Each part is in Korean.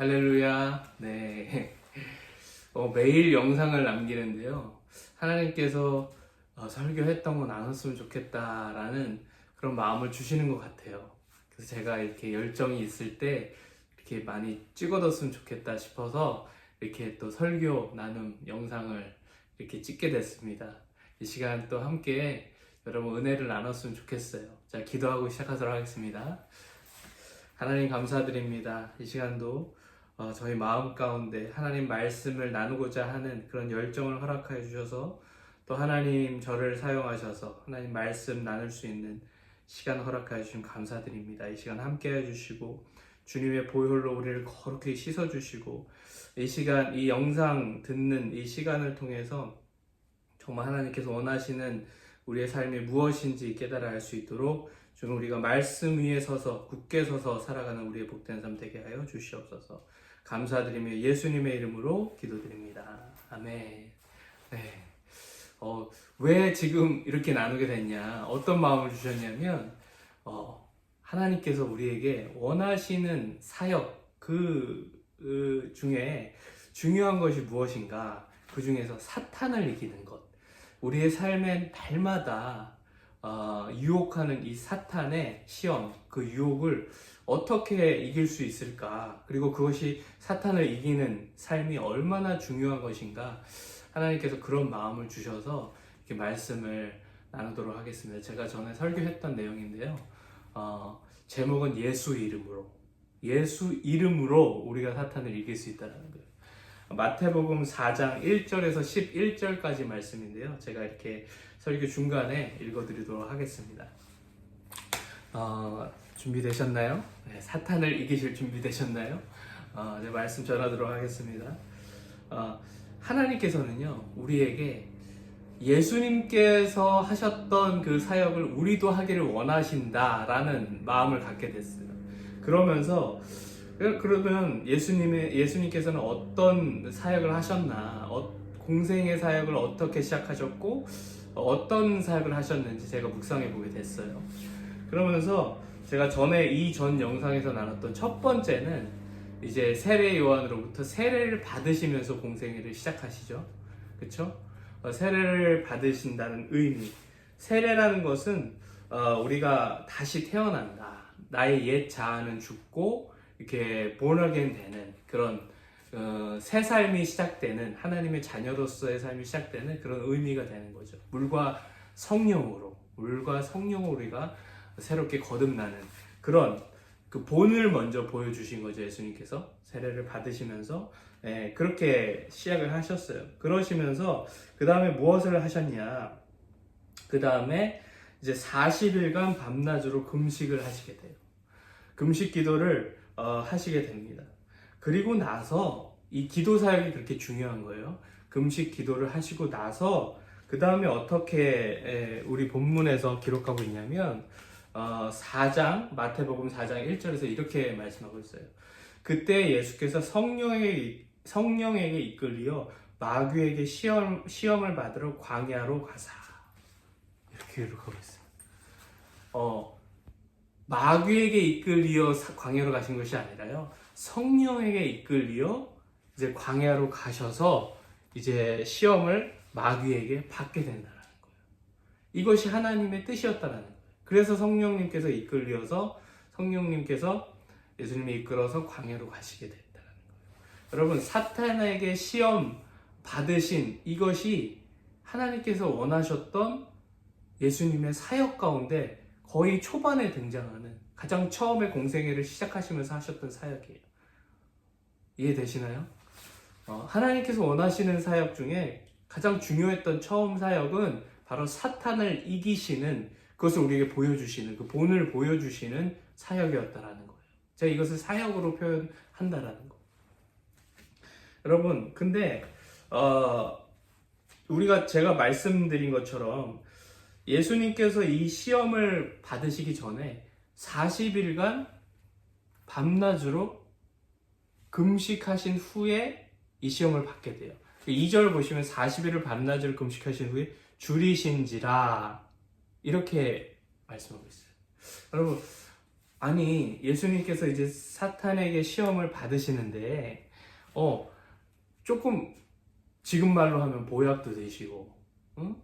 할렐루야. 네. 매일 영상을 남기는데요. 하나님께서 설교했던 거 나눴으면 좋겠다라는 그런 마음을 주시는 것 같아요. 그래서 제가 이렇게 열정이 있을 때 이렇게 많이 찍어뒀으면 좋겠다 싶어서 이렇게 또 설교 나눔 영상을 이렇게 찍게 됐습니다. 이 시간 또 함께 여러분 은혜를 나눴으면 좋겠어요. 자, 기도하고 시작하도록 하겠습니다. 하나님 감사드립니다. 이 시간도 저희 마음 가운데 하나님 말씀을 나누고자 하는 그런 열정을 허락하여 주셔서 또 하나님 저를 사용하셔서 하나님 말씀 나눌 수 있는 시간 허락하여 주시면 감사드립니다. 이 시간 함께 해주시고 주님의 보혈로 우리를 거룩히 씻어주시고 이 시간 이 영상 듣는 이 시간을 통해서 정말 하나님께서 원하시는 우리의 삶이 무엇인지 깨달아 알 수 있도록 주님 우리가 말씀 위에 서서 굳게 서서 살아가는 우리의 복된 삶 되게 하여 주시옵소서. 감사드리며 예수님의 이름으로 기도드립니다. 아멘. 네. 왜 지금 이렇게 나누게 됐냐? 어떤 마음을 주셨냐면 하나님께서 우리에게 원하시는 사역 그 중에 중요한 것이 무엇인가? 그 중에서 사탄을 이기는 것. 우리의 삶의 날마다 유혹하는 이 사탄의 시험, 그 유혹을 어떻게 이길 수 있을까? 그리고 그것이 사탄을 이기는 삶이 얼마나 중요한 것인가? 하나님께서 그런 마음을 주셔서 이렇게 말씀을 나누도록 하겠습니다. 제가 전에 설교했던 내용인데요. 제목은 예수 이름으로 우리가 사탄을 이길 수 있다는 거예요. 마태복음 4장 1절에서 11절까지 말씀인데요. 제가 이렇게 설교 중간에 읽어드리도록 하겠습니다. 준비되셨나요? 네, 사탄을 이기실 준비되셨나요? 네, 말씀 전하도록 하겠습니다. 하나님께서는요, 우리에게 예수님께서 하셨던 그 사역을 우리도 하기를 원하신다라는 마음을 갖게 됐어요. 그러면 예수님께서는 어떤 사역을 하셨나, 공생의 사역을 어떻게 시작하셨고, 어떤 사역을 하셨는지 제가 묵상해 보게 됐어요. 그러면서 제가 전에 이전 영상에서 나눴던 첫 번째는 이제 세례 요한으로부터 세례를 받으시면서 공생애를 시작하시죠. 그렇죠? 세례를 받으신다는 의미. 세례라는 것은 우리가 다시 태어난다. 나의 옛 자아는 죽고 이렇게 born again 되는 그런 새 삶이 시작되는 하나님의 자녀로서의 삶이 시작되는 그런 의미가 되는 거죠. 물과 성령으로 우리가 새롭게 거듭나는 그런 그 본을 먼저 보여주신 거죠. 예수님께서 세례를 받으시면서 그렇게 시작을 하셨어요. 그러시면서 그 다음에 무엇을 하셨냐? 그 다음에 이제 40일간 밤낮으로 금식을 하시게 돼요. 금식 기도를 하시게 됩니다. 그리고 나서 이 기도 사역이 그렇게 중요한 거예요. 금식 기도를 하시고 나서 그 다음에 어떻게 우리 본문에서 기록하고 있냐면 마태복음 4장 1절에서 이렇게 말씀하고 있어요. 그때 예수께서 성령에게 이끌리어 마귀에게 시험을 받으러 광야로 가사 이렇게 기록하고 있어요. 마귀에게 이끌리어 광야로 가신 것이 아니라요. 성령에게 이끌리어 이제 광야로 가셔서 이제 시험을 마귀에게 받게 된다는 거예요. 이것이 하나님의 뜻이었다는 거예요. 그래서 성령님께서 예수님이 이끌어서 광야로 가시게 됐다는 거예요. 여러분, 사탄에게 시험 받으신 이것이 하나님께서 원하셨던 예수님의 사역 가운데 거의 초반에 등장하는 가장 처음에 공생애를 시작하시면서 하셨던 사역이에요. 이해되시나요? 하나님께서 원하시는 사역 중에 가장 중요했던 처음 사역은 바로 사탄을 이기시는 그것을 우리에게 보여주시는 그 본을 보여주시는 사역이었다라는 거예요. 제가 이것을 사역으로 표현한다라는 거예요. 여러분, 근데 제가 말씀드린 것처럼 예수님께서 이 시험을 받으시기 전에 40일간 밤낮으로 금식하신 후에 이 시험을 받게 돼요. 2절 보시면 40일을 밤낮으로 금식하신 후에 줄이신지라 이렇게 말씀하고 있어요. 여러분, 아니, 예수님께서 이제 사탄에게 시험을 받으시는데, 조금, 지금 말로 하면 보약도 되시고, 응?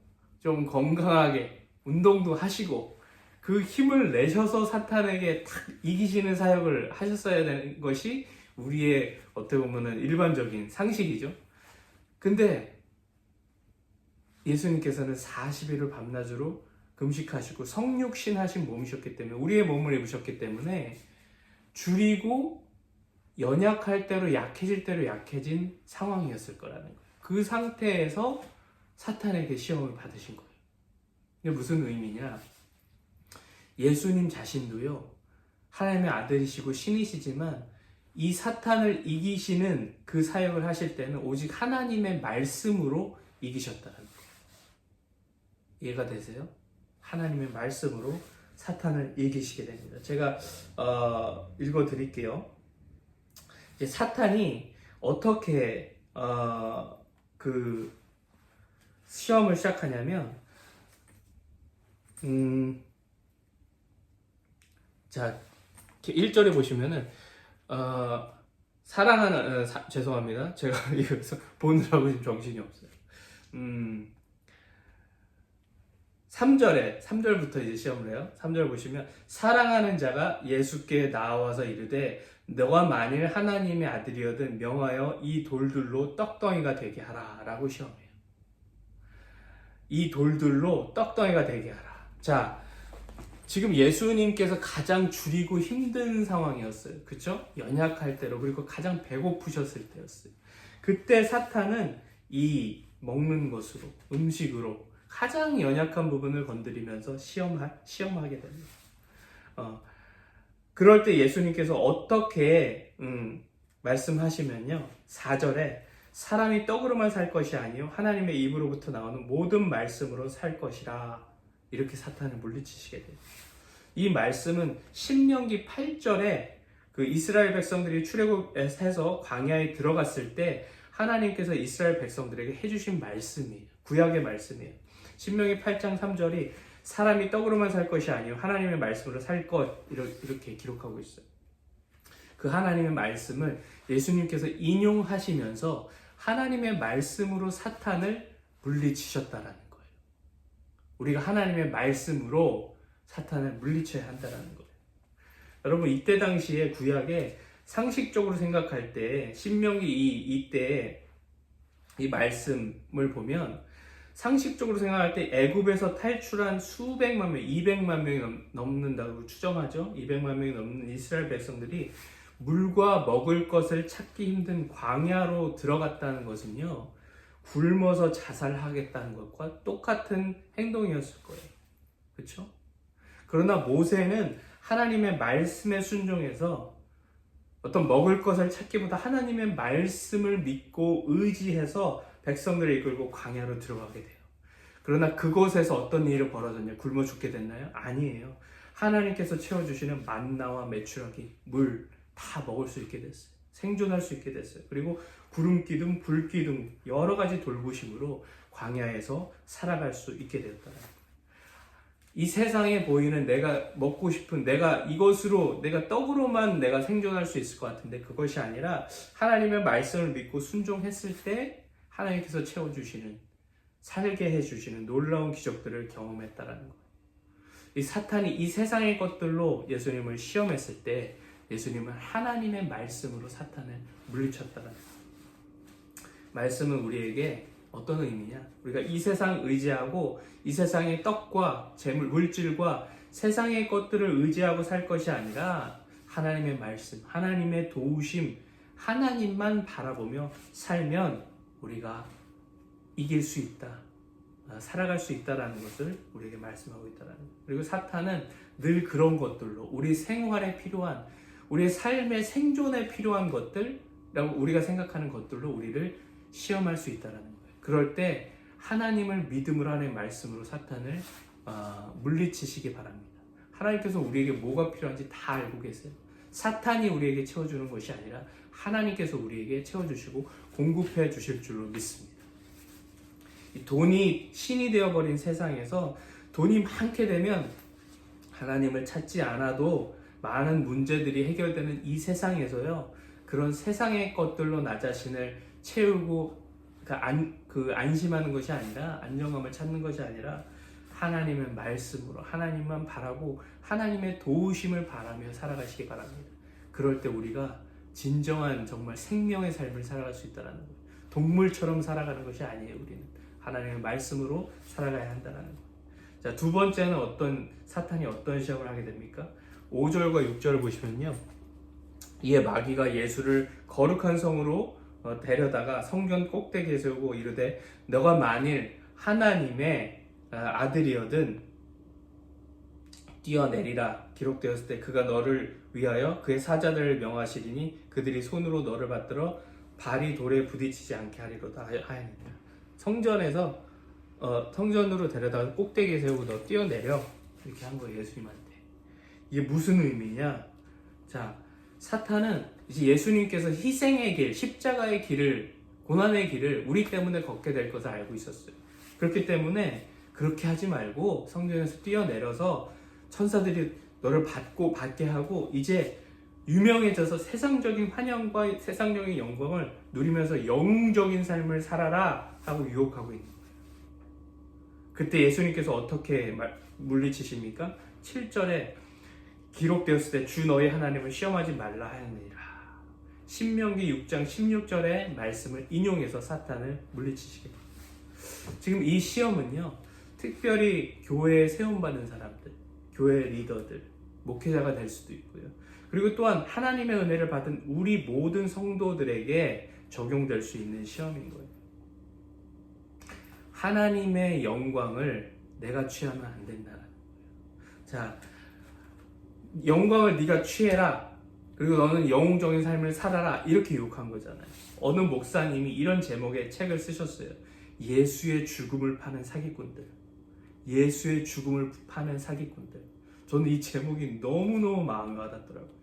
좀 건강하게 운동도 하시고, 그 힘을 내셔서 사탄에게 탁 이기시는 사역을 하셨어야 되는 것이 우리의 어떻게 보면은 일반적인 상식이죠. 근데 예수님께서는 40일을 밤낮으로 금식하시고 성육신 하신 몸이셨기 때문에, 우리의 몸을 입으셨기 때문에 줄이고 연약할 대로 약해질 대로 약해진 상황이었을 거라는 거예요. 그 상태에서 사탄에게 시험을 받으신 거예요. 이게 무슨 의미냐? 예수님 자신도요, 하나님의 아들이시고 신이시지만 이 사탄을 이기시는 그 사역을 하실 때는 오직 하나님의 말씀으로 이기셨다는 거예요. 이해가 되세요? 하나님의 말씀으로 사탄을 이기시게 됩니다. 제가 읽어 드릴게요. 사탄이 어떻게 그 시험을 시작하냐면, 자, 1절에 보시면은 사랑하는 죄송합니다. 제가 이거서 보느라고 지금 정신이 없어요. 3절부터 이제 시험을 해요. 3절 보시면, 사랑하는 자가 예수께 나와서 이르되 너가 만일 하나님의 아들이거든 명하여 이 돌들로 떡덩이가 되게 하라 라고 시험해요. 이 돌들로 떡덩이가 되게 하라. 자, 지금 예수님께서 가장 줄이고 힘든 상황이었어요. 그쵸? 연약할 때로, 그리고 가장 배고프셨을 때였어요. 그때 사탄은 이 먹는 것으로, 음식으로 가장 연약한 부분을 건드리면서 시험하게 됩니다. 그럴 때 예수님께서 어떻게 말씀하시면요, 4절에 사람이 떡으로만 살 것이 아니요 하나님의 입으로부터 나오는 모든 말씀으로 살 것이라, 이렇게 사탄을 물리치시게 돼요. 이 말씀은 신명기 8절에 그 이스라엘 백성들이 출애굽해서 광야에 들어갔을 때 하나님께서 이스라엘 백성들에게 해주신 말씀이에요. 구약의 말씀이에요. 신명기 8장 3절이 사람이 떡으로만 살 것이 아니요 하나님의 말씀으로 살 것, 이렇게 기록하고 있어요. 그 하나님의 말씀을 예수님께서 인용하시면서 하나님의 말씀으로 사탄을 물리치셨다라는 거예요. 우리가 하나님의 말씀으로 사탄을 물리쳐야 한다는 거예요. 여러분, 이때 당시에 구약에 상식적으로 생각할 때 신명기 이때 이 말씀을 보면, 상식적으로 생각할 때 애굽에서 탈출한 수백만 명, 200만 명이 넘는다고 추정하죠. 200만 명이 넘는 이스라엘 백성들이 물과 먹을 것을 찾기 힘든 광야로 들어갔다는 것은요, 굶어서 자살하겠다는 것과 똑같은 행동이었을 거예요. 그렇죠? 그러나 모세는 하나님의 말씀에 순종해서 어떤 먹을 것을 찾기보다 하나님의 말씀을 믿고 의지해서 백성들을 이끌고 광야로 들어가게 돼요. 그러나 그곳에서 어떤 일이 벌어졌냐? 굶어 죽게 됐나요? 아니에요. 하나님께서 채워주시는 만나와 메추라기, 물 다 먹을 수 있게 됐어요. 생존할 수 있게 됐어요. 그리고 구름기둥, 불기둥 여러 가지 돌보심으로 광야에서 살아갈 수 있게 되었다는 거예요. 이 세상에 보이는 내가 먹고 싶은, 내가 이것으로, 내가 떡으로만 내가 생존할 수 있을 것 같은데 그것이 아니라 하나님의 말씀을 믿고 순종했을 때 하나님께서 채워주시는, 살게 해주시는 놀라운 기적들을 경험했다라는 거예요. 이 사탄이 이 세상의 것들로 예수님을 시험했을 때 예수님은 하나님의 말씀으로 사탄을 물리쳤다라는 거예요. 말씀은 우리에게 어떤 의미냐? 우리가 이 세상 의지하고 이 세상의 떡과 재물, 물질과 세상의 것들을 의지하고 살 것이 아니라 하나님의 말씀, 하나님의 도우심, 하나님만 바라보며 살면 우리가 이길 수 있다, 살아갈 수 있다라는 것을 우리에게 말씀하고 있다라는 거예요. 그리고 사탄은 늘 그런 것들로 우리 생활에 필요한, 우리의 삶의 생존에 필요한 것들이라고 우리가 생각하는 것들로 우리를 시험할 수 있다라는 거예요. 그럴 때 하나님을 믿음으로, 하나님의 말씀으로 사탄을 물리치시기 바랍니다. 하나님께서 우리에게 뭐가 필요한지 다 알고 계세요. 사탄이 우리에게 채워주는 것이 아니라 하나님께서 우리에게 채워주시고 공급해 주실 줄로 믿습니다. 돈이 신이 되어버린 세상에서 돈이 많게 되면 하나님을 찾지 않아도 많은 문제들이 해결되는 이 세상에서요, 그런 세상의 것들로 나 자신을 채우고 안심하는 것이 아니라, 안정감을 찾는 것이 아니라 하나님의 말씀으로 하나님만 바라고 하나님의 도우심을 바라며 살아가시기 바랍니다. 그럴 때 우리가 진정한 정말 생명의 삶을 살아갈 수 있다는 거예요. 동물처럼 살아가는 것이 아니에요. 우리는 하나님의 말씀으로 살아가야 한다는 거예요. 자, 두 번째는 사탄이 어떤 시험을 하게 됩니까? 5절과 6절을 보시면요, 이에 마귀가 예수를 거룩한 성으로 데려다가 성전 꼭대기에 세우고 이르되 너가 만일 하나님의 아들이어든 뛰어내리라. 기록되었을 때 그가 너를 위하여 그의 사자들을 명하시리니 그들이 손으로 너를 받들어 발이 돌에 부딪히지 않게 하리로다 하였느니라. 성전으로 데려다가 꼭대기에 세우고 너 뛰어내려, 이렇게 한 거예요. 예수님한테. 이게 무슨 의미냐? 자, 사탄은 이제 예수님께서 희생의 길, 십자가의 길을, 고난의 길을 우리 때문에 걷게 될 것을 알고 있었어요. 그렇기 때문에 그렇게 하지 말고 성전에서 뛰어내려서 천사들이 너를 받게 하고 이제 유명해져서 세상적인 환영과 세상적인 영광을 누리면서 영웅적인 삶을 살아라 하고 유혹하고 있는 거예요. 그때 예수님께서 어떻게 물리치십니까? 7절에 기록되었을 때 주 너희 하나님을 시험하지 말라 하였느니라. 신명기 6장 16절의 말씀을 인용해서 사탄을 물리치시게 됩니다. 지금 이 시험은요, 특별히 교회에 세움받은 사람들, 교회 리더들, 목회자가 될 수도 있고요. 그리고 또한 하나님의 은혜를 받은 우리 모든 성도들에게 적용될 수 있는 시험인 거예요. 하나님의 영광을 내가 취하면 안 된다는 거예요. 자, 영광을 네가 취해라. 그리고 너는 영웅적인 삶을 살아라. 이렇게 유혹한 거잖아요. 어느 목사님이 이런 제목의 책을 쓰셨어요. 예수의 죽음을 파는 사기꾼들. 예수의 죽음을 파는 사기꾼들. 저는 이 제목이 너무너무 마음에 와닿더라고요.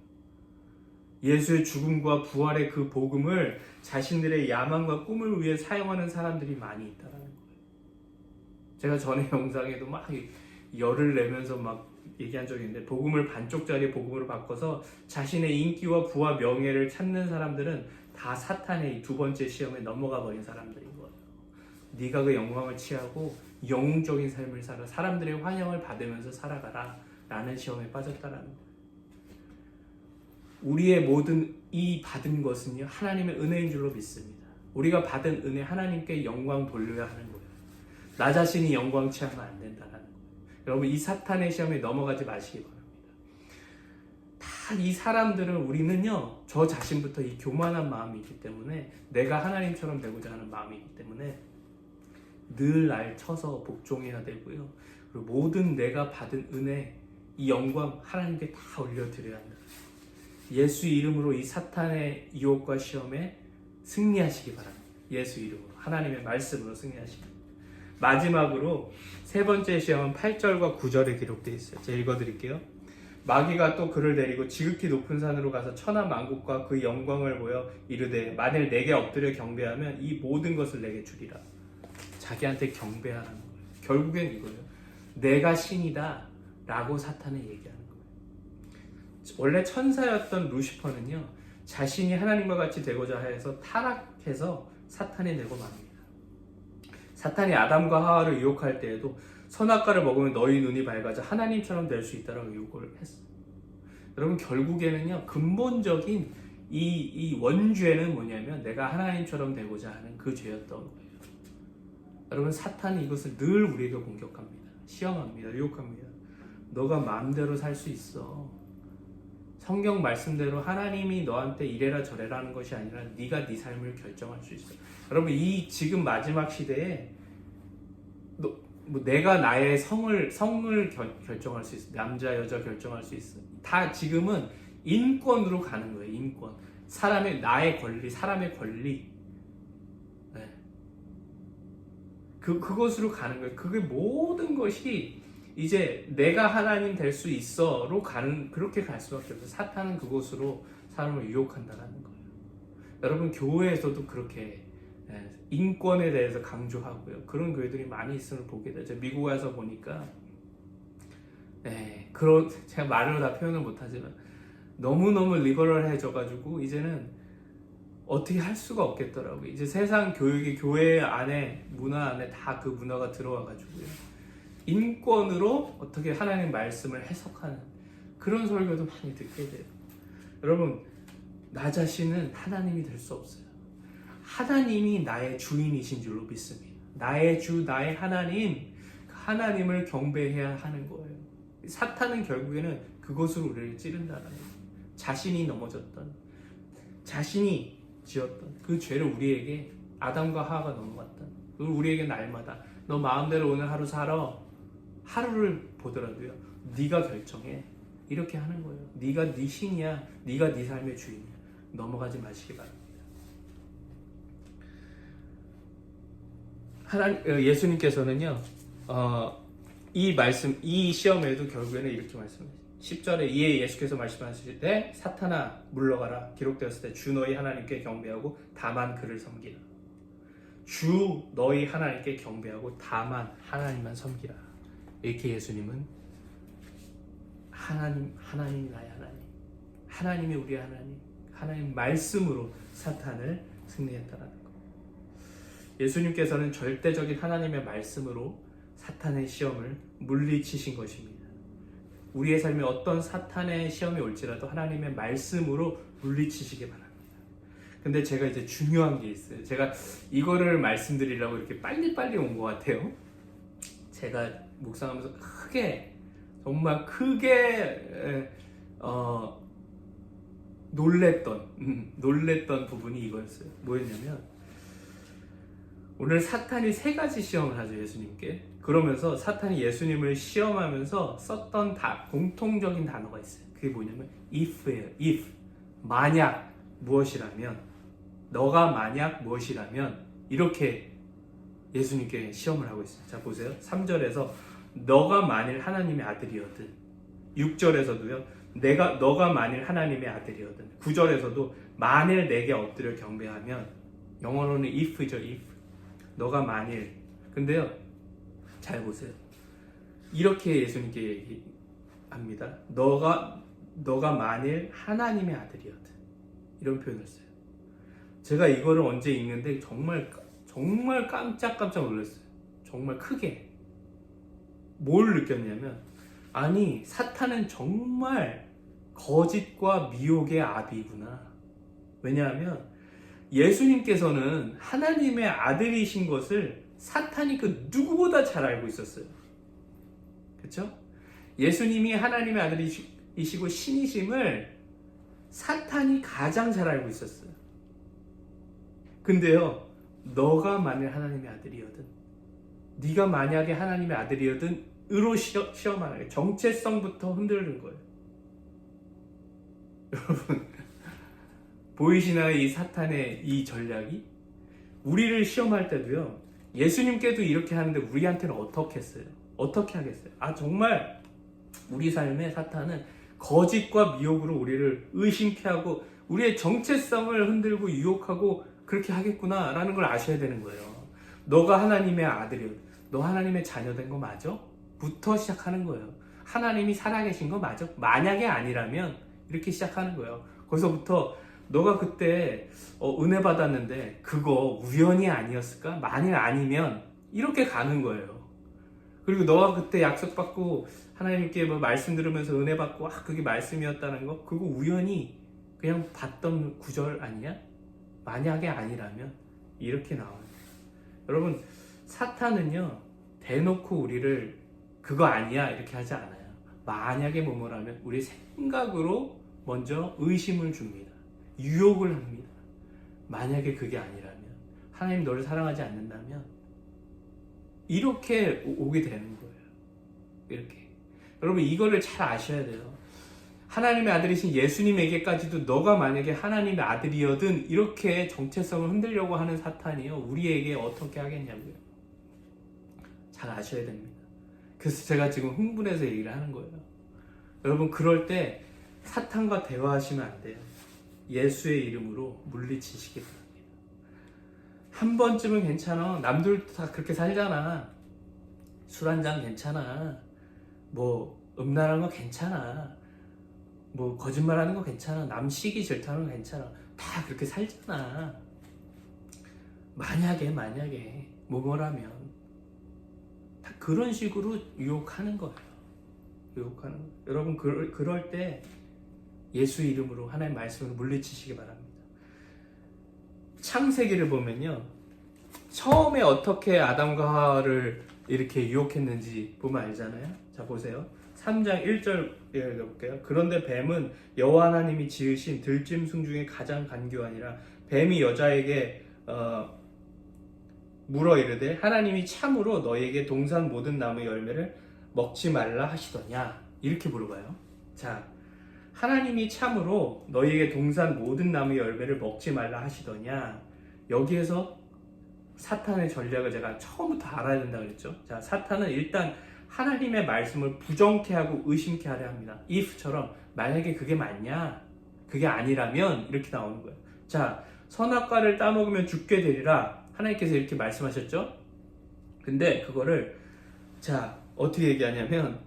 예수의 죽음과 부활의 그 복음을 자신들의 야망과 꿈을 위해 사용하는 사람들이 많이 있다는 거예요. 제가 전에 영상에도 막 열을 내면서 막 얘기한 적이 있는데, 복음을 반쪽짜리 복음으로 바꿔서 자신의 인기와 부와 명예를 찾는 사람들은 다 사탄의 두 번째 시험에 넘어가 버린 사람들인 거예요. 네가 그 영광을 취하고 영웅적인 삶을 살아 사람들의 환영을 받으면서 살아가라 라는 시험에 빠졌다라는 거예요. 우리의 모든 이 받은 것은요, 하나님의 은혜인 줄로 믿습니다. 우리가 받은 은혜 하나님께 영광 돌려야 하는 거예요. 나 자신이 영광 취하면 안 된다는 거예요. 여러분, 이 사탄의 시험에 넘어가지 마시기 바랍니다. 다 이 사람들은, 우리는요, 저 자신부터 이 교만한 마음이 있기 때문에, 내가 하나님처럼 되고자 하는 마음이 있기 때문에 늘 날 쳐서 복종해야 되고요. 그리고 모든 내가 받은 은혜, 이 영광 하나님께 다 올려드려야 한다. 예수 이름으로 이 사탄의 유혹과 시험에 승리하시기 바랍니다. 예수 이름으로, 하나님의 말씀으로 승리하시기 바랍니다. 마지막으로 세 번째 시험은 8절과 9절에 기록되어 있어요. 제가 읽어드릴게요. 마귀가 또 그를 데리고 지극히 높은 산으로 가서 천하 만국과 그 영광을 보여 이르되 만일 내게 엎드려 경배하면 이 모든 것을 내게 주리라. 자기한테 경배하라는 거예요. 결국엔 이거예요. 내가 신이다 라고 사탄에 얘기하는 거예요. 원래 천사였던 루시퍼는요, 자신이 하나님과 같이 되고자 해서 타락해서 사탄이 되고 맙니다. 사탄이 아담과 하와를 유혹할 때에도 선악과를 먹으면 너희 눈이 밝아져 하나님처럼 될 수 있다라고 유혹을 했어요. 여러분, 결국에는요, 근본적인 이 원죄는 뭐냐면 내가 하나님처럼 되고자 하는 그 죄였던 거예요. 여러분, 사탄이 이것을 늘 우리에게 공격합니다. 시험합니다. 유혹합니다. 너가 마음대로 살 수 있어. 성경 말씀대로 하나님이 너한테 이래라 저래라 하는 것이 아니라 네가 네 삶을 결정할 수 있어. 여러분, 이 지금 마지막 시대에 내가 나의 성을 결정할 수 있어. 남자 여자 결정할 수 있어. 다 지금은 인권으로 가는 거예요. 인권. 나의 권리, 사람의 권리. 네. 그것으로 가는 거예요. 그게 모든 것이 이제 내가 하나님 될 수 있어로 그렇게 갈 수밖에 없어요. 사탄은 그것으로 사람을 유혹한다는 거예요. 여러분, 교회에서도 그렇게 인권에 대해서 강조하고요. 그런 교회들이 많이 있음을 보게 되죠. 미국 와서 보니까 제가 말로 다 표현을 못하지만 너무너무 리버럴해져가지고 이제는 어떻게 할 수가 없겠더라고요. 이제 세상 교육이 교회 안에 문화 안에 다 그 문화가 들어와가지고요. 인권으로 어떻게 하나님 말씀을 해석하는 그런 설교도 많이 듣게 돼요. 여러분, 나 자신은 하나님이 될 수 없어요. 하나님이 나의 주인이신 줄로 믿습니다. 나의 주, 나의 하나님, 그 하나님을 경배해야 하는 거예요. 사탄은 결국에는 그것으로 우리를 찌른다는 거예요. 자신이 넘어졌던, 자신이 지었던 그 죄를 우리에게, 아담과 하와가 넘어갔던, 그걸 우리에게 날마다 너 마음대로 오늘 하루 살아, 하루를 보더라도요, 네가 결정해, 이렇게 하는 거예요. 네가 네 신이야, 네가 네 삶의 주인이야. 넘어가지 마시기 바랍니다. 예수님께서는요, 이 말씀, 이 시험에도 결국에는 이렇게 말씀하세요. 10절에 이에 예수께서 말씀하실 때 사탄아 물러가라 기록되었을 때 주 너희 하나님께 경배하고 다만 그를 섬기라. 주 너희 하나님께 경배하고 다만 하나님만 섬기라. 이렇게 예수님은 하나님 나의 하나님, 하나님이 우리 하나님, 하나님 말씀으로 사탄을 승리했다라는 것. 예수님께서는 절대적인 하나님의 말씀으로 사탄의 시험을 물리치신 것입니다. 우리의 삶에 어떤 사탄의 시험이 올지라도 하나님의 말씀으로 물리치시기 바랍니다. 근데 제가 이제 중요한 게 있어요. 제가 이거를 말씀드리려고 이렇게 빨리빨리 온 것 같아요. 제가 묵상하면서 정말 크게 놀랬던 부분이 이거였어요. 뭐였냐면, 오늘 사탄이 3가지 시험을 하죠, 예수님께. 그러면서 사탄이 예수님을 시험하면서 썼던 공통적인 단어가 있어요. 그게 뭐냐면 if예요. if. 만약 무엇이라면, 너가 만약 무엇이라면, 이렇게 예수님께 시험을 하고 있어요. 자, 보세요. 3절에서 너가 만일 하나님의 아들이거든. 6절에서도요. 너가 만일 하나님의 아들이거든. 9절에서도 만일 내게 엎드려 경배하면, 영어로는 if죠, if. 너가 만일. 근데요, 잘 보세요. 이렇게 예수님께 얘기합니다. 너가 만일 하나님의 아들이거든. 이런 표현을 써요. 제가 이거를 언제 읽는데 정말 깜짝 놀랐어요. 정말 크게. 뭘 느꼈냐면, 아니, 사탄은 정말 거짓과 미혹의 아비구나. 왜냐하면 예수님께서는 하나님의 아들이신 것을 사탄이 그 누구보다 잘 알고 있었어요. 그렇죠? 예수님이 하나님의 아들이시고 신이심을 사탄이 가장 잘 알고 있었어요. 근데요, 너가 만일 하나님의 아들이거든, 네가 만약에 하나님의 아들이거든 으로 시험하는 거예요. 정체성부터 흔들는 거예요. 여러분, 보이시나요? 이 사탄의 이 전략이? 우리를 시험할 때도요, 예수님께도 이렇게 하는데 우리한테는 어떻게 했어요? 어떻게 하겠어요? 정말 우리 삶의 사탄은 거짓과 미혹으로 우리를 의심케 하고 우리의 정체성을 흔들고 유혹하고 그렇게 하겠구나 라는 걸 아셔야 되는 거예요. 너가 하나님의 아들이야, 너 하나님의 자녀 된 거 맞아? 부터 시작하는 거예요. 하나님이 살아계신 거 맞아? 만약에 아니라면 이렇게 시작하는 거예요. 거기서부터 너가 그때 은혜 받았는데 그거 우연이 아니었을까? 만일 아니면 이렇게 가는 거예요. 그리고 너가 그때 약속받고 하나님께 뭐 말씀 들으면서 은혜 받고 그게 말씀이었다는 거, 그거 우연히 그냥 봤던 구절 아니야? 만약에 아니라면 이렇게 나와요. 여러분, 사탄은요 대놓고 우리를 그거 아니야 이렇게 하지 않아요. 만약에 뭐뭐라면 우리 생각으로 먼저 의심을 줍니다. 유혹을 합니다. 만약에 그게 아니라면, 하나님 너를 사랑하지 않는다면, 이렇게 오게 되는 거예요. 이렇게. 여러분, 이거를 잘 아셔야 돼요. 하나님의 아들이신 예수님에게까지도 너가 만약에 하나님의 아들이어든 이렇게 정체성을 흔들려고 하는 사탄이요, 우리에게 어떻게 하겠냐고요. 잘 아셔야 됩니다. 그래서 제가 지금 흥분해서 얘기를 하는 거예요. 여러분, 그럴 때 사탄과 대화하시면 안 돼요. 예수의 이름으로 물리치시기 바랍니다. 한 번쯤은 괜찮아. 남들도 다 그렇게 살잖아. 술 한잔 괜찮아. 뭐 음란한 거 괜찮아. 뭐 거짓말하는 거 괜찮아, 남 시기 질투하는 거 괜찮아, 다 그렇게 살잖아. 만약에 뭐라면 다 그런 식으로 유혹하는 거예요. 유혹하는 거예요. 여러분 그럴 때 예수 이름으로 하나님 말씀으로 물리치시기 바랍니다. 창세기를 보면요, 처음에 어떻게 아담과 하와를 이렇게 유혹했는지 보면 알잖아요. 자 보세요. 3장 1절 읽어볼게요. 그런데 뱀은 여호와 하나님이 지으신 들짐승 중에 가장 간교하니라. 뱀이 여자에게 물어 이르되 하나님이 참으로 너희에게 동산 모든 나무 열매를 먹지 말라 하시더냐, 이렇게 물어봐요. 자, 하나님이 참으로 너희에게 동산 모든 나무 열매를 먹지 말라 하시더냐, 여기에서 사탄의 전략을 제가 처음부터 알아야 된다 그랬죠. 자, 사탄은 일단 하나님의 말씀을 부정케 하고 의심케 하려 합니다. if처럼 만약에 그게 맞냐, 그게 아니라면, 이렇게 나오는 거예요. 자, 선악과를 따먹으면 죽게 되리라 하나님께서 이렇게 말씀하셨죠. 근데 그거를 자 어떻게 얘기하냐면,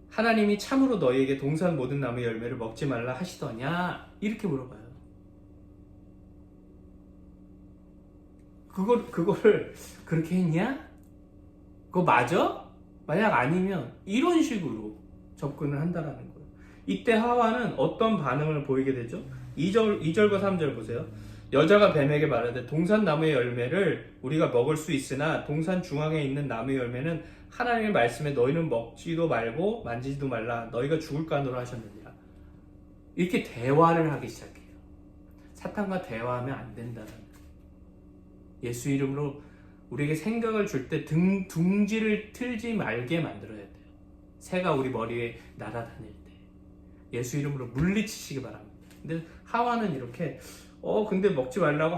하나님이 참으로 너희에게 동산 모든 나무 열매를 먹지 말라 하시더냐, 이렇게 물어봐요. 그거를 그렇게 했냐? 그거 맞아? 만약 아니면 이런 식으로 접근을 한다라는 거예요. 이때 하와는 어떤 반응을 보이게 되죠? 2절과 3절 보세요. 여자가 뱀에게 말하되 동산 나무의 열매를 우리가 먹을 수 있으나 동산 중앙에 있는 나무의 열매는 하나님의 말씀에 너희는 먹지도 말고 만지지도 말라, 너희가 죽을까 하노라 하셨느니라. 이렇게 대화를 하기 시작해요. 사탄과 대화하면 안 된다는 거예요. 예수 이름으로 우리에게 생각을 줄 때 둥지를 틀지 말게 만들어야 돼요. 새가 우리 머리에 날아다닐 때 예수 이름으로 물리치시기 바랍니다. 근데 하와는 이렇게 근데 먹지 말라고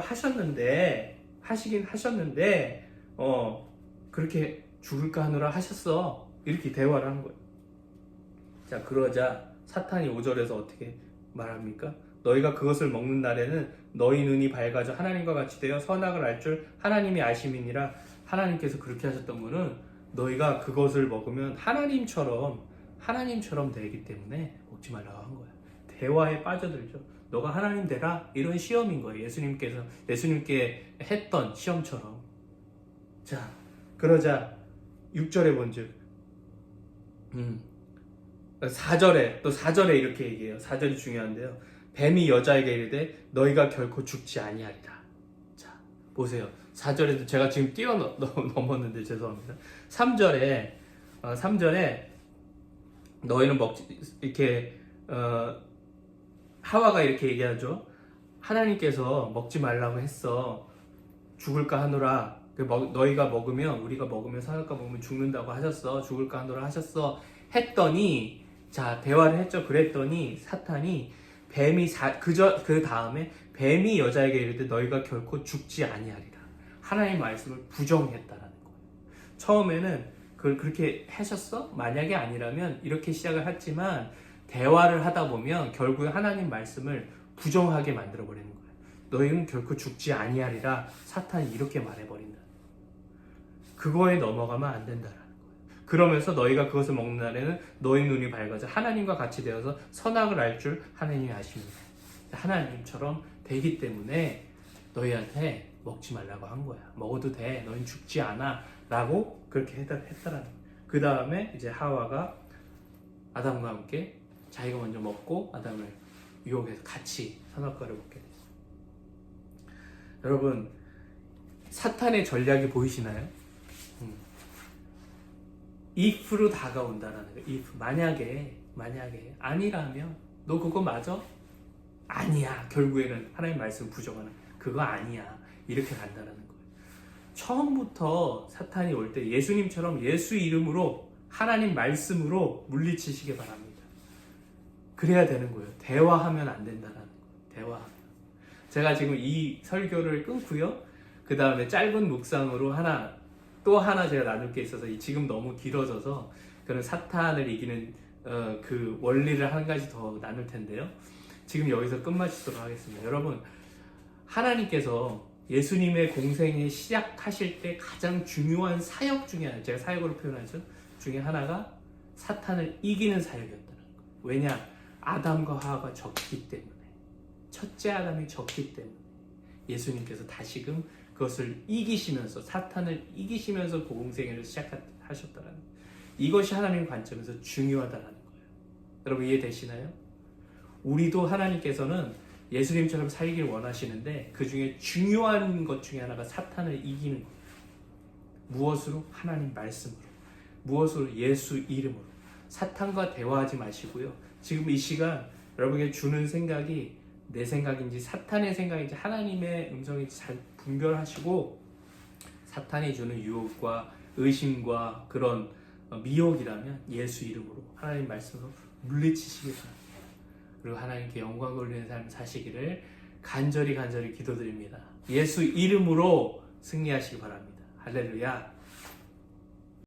하시긴 하셨는데 그렇게 죽을까 하느라 하셨어, 이렇게 대화를 한 거예요. 자, 그러자 사탄이 5절에서 어떻게 말합니까? 너희가 그것을 먹는 날에는 너희 눈이 밝아져 하나님과 같이 되어 선악을 알 줄 하나님이 아심이니라. 하나님께서 그렇게 하셨던 거는 너희가 그것을 먹으면 하나님처럼 되기 때문에 먹지 말라고 한 거야. 대화에 빠져들죠. 너가 하나님 되라, 이런 시험인 거예요. 예수님께 했던 시험처럼. 자, 그러자 6절에 본즉 4절에 이렇게 얘기해요. 4절이 중요한데요. 뱀이 여자에게 이르되 너희가 결코 죽지 아니하리라. 자, 보세요. 4절에도 제가 지금 넘었는데 죄송합니다. 3절에 너희는 이렇게 하와가 이렇게 얘기하죠. 하나님께서 먹지 말라고 했어. 죽을까 하노라. 너희가 먹으면, 우리가 먹으면, 선악과 먹으면 죽는다고 하셨어. 죽을까 하노라 하셨어. 했더니, 자, 대화를 했죠. 그랬더니 사탄이 그 다음에 뱀이 여자에게 이르되 너희가 결코 죽지 아니하리라. 하나님의 말씀을 부정했다라는 거예요. 처음에는 그렇게 하셨어? 만약에 아니라면, 이렇게 시작을 했지만 대화를 하다 보면 결국에 하나님 말씀을 부정하게 만들어 버리는 거예요. 너희는 결코 죽지 아니하리라. 사탄이 이렇게 말해버린다. 그거에 넘어가면 안 된다라는 거예요. 그러면서 너희가 그것을 먹는 날에는 너희 눈이 밝아져 하나님과 같이 되어서 선악을 알 줄 하나님이 아십니다. 하나님처럼 되기 때문에 너희한테 먹지 말라고 한 거야. 먹어도 돼. 너희는 죽지 않아. 라고 그렇게 했다라는 거예요. 그 다음에 이제 하와가 아담과 함께 자기가 먼저 먹고 아담을 유혹해서 같이 선악과를 먹게 됐어요. 여러분, 사탄의 전략이 보이시나요? if로 다가온다라는 거예요. if. 만약에 아니라면 너 그거 맞아? 아니야. 결국에는 하나님 말씀 부정하는, 그거 아니야. 이렇게 간다라는 거예요. 처음부터 사탄이 올 때 예수님처럼 예수 이름으로 하나님 말씀으로 물리치시기 바랍니다. 그래야 되는 거예요. 대화하면 안 된다라는 거예요. 대화하면. 제가 지금 이 설교를 끊고요. 그 다음에 짧은 묵상으로 또 하나 제가 나눌 게 있어서 지금 너무 길어져서 그런 사탄을 이기는 그 원리를 한 가지 더 나눌 텐데요. 지금 여기서 끝마치도록 하겠습니다. 여러분, 하나님께서 예수님의 공생에 시작하실 때 가장 중요한 사역 중에 하나, 제가 사역으로 표현하죠. 중에 하나가 사탄을 이기는 사역이었다는 거예요. 왜냐? 아담과 하와가 졌기 때문에, 첫째 아담이 졌기 때문에 예수님께서 다시금 그것을 이기시면서, 사탄을 이기시면서 공생애를 시작하셨다는 거예요. 이것이 하나님의 관점에서 중요하다는 거예요. 여러분 이해되시나요? 우리도 하나님께서는 예수님처럼 살기를 원하시는데 그 중에 중요한 것 중에 하나가 사탄을 이기는 거예요. 무엇으로? 하나님 말씀으로. 무엇으로? 예수 이름으로. 사탄과 대화하지 마시고요. 지금 이 시간 여러분에게 주는 생각이 내 생각인지 사탄의 생각인지 하나님의 음성인지 잘 분별하시고, 사탄이 주는 유혹과 의심과 그런 미혹이라면 예수 이름으로 하나님 말씀으로 물리치시기 바랍니다. 그리고 하나님께 영광 돌리는 삶 사시기를 간절히 기도드립니다. 예수 이름으로 승리하시기 바랍니다. 할렐루야.